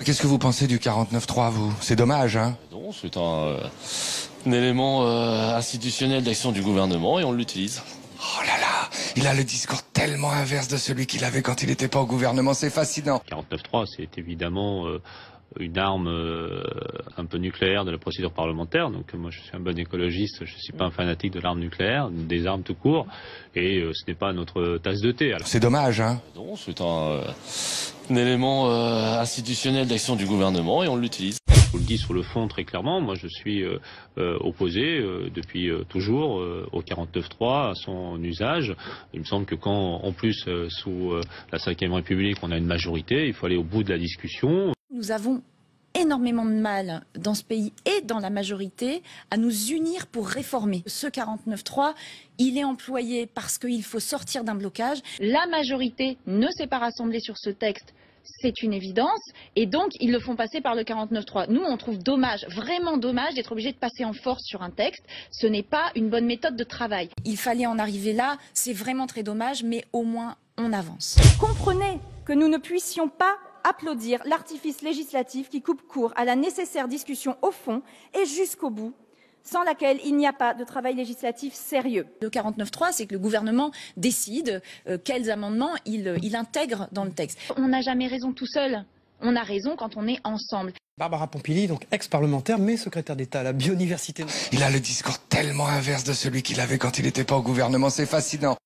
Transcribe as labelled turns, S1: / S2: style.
S1: Qu'est-ce que vous pensez du 49.3, vous? C'est dommage, hein?
S2: Non, c'est un élément institutionnel d'action du gouvernement et on l'utilise.
S1: Oh là là, il a le discours tellement inverse de celui qu'il avait quand il n'était pas au gouvernement, c'est fascinant.
S3: 49.3, c'est évidemment une arme un peu nucléaire de la procédure parlementaire. Donc moi je suis un bon écologiste, je ne suis pas un fanatique de l'arme nucléaire, des armes tout court, et ce n'est pas notre tasse de thé.
S1: C'est dommage, hein?
S2: Non, c'est un élément institutionnel d'action du gouvernement et on l'utilise.
S3: Je vous le dis sur le fond très clairement, moi je suis opposé depuis toujours au 49.3, à son usage. Il me semble que quand en plus sous la Ve République on a une majorité, il faut aller au bout de la discussion.
S4: Nous avons énormément de mal dans ce pays et dans la majorité à nous unir pour réformer. Ce 49.3, il est employé parce qu'il faut sortir d'un blocage. La majorité ne s'est pas rassemblée sur ce texte. C'est une évidence, et donc ils le font passer par le 49.3. Nous, on trouve dommage, vraiment dommage, d'être obligé de passer en force sur un texte. Ce n'est pas une bonne méthode de travail. Il fallait en arriver là, c'est vraiment très dommage, mais au moins on avance.
S5: Comprenez que nous ne puissions pas applaudir l'artifice législatif qui coupe court à la nécessaire discussion au fond et jusqu'au bout, sans laquelle il n'y a pas de travail législatif sérieux.
S4: Le 49.3, c'est que le gouvernement décide quels amendements il intègre dans le texte. On n'a jamais raison tout seul, on a raison quand on est ensemble.
S6: Barbara Pompili, donc ex-parlementaire, mais secrétaire d'État à la biodiversité.
S1: Il a le discours tellement inverse de celui qu'il avait quand il n'était pas au gouvernement, c'est fascinant.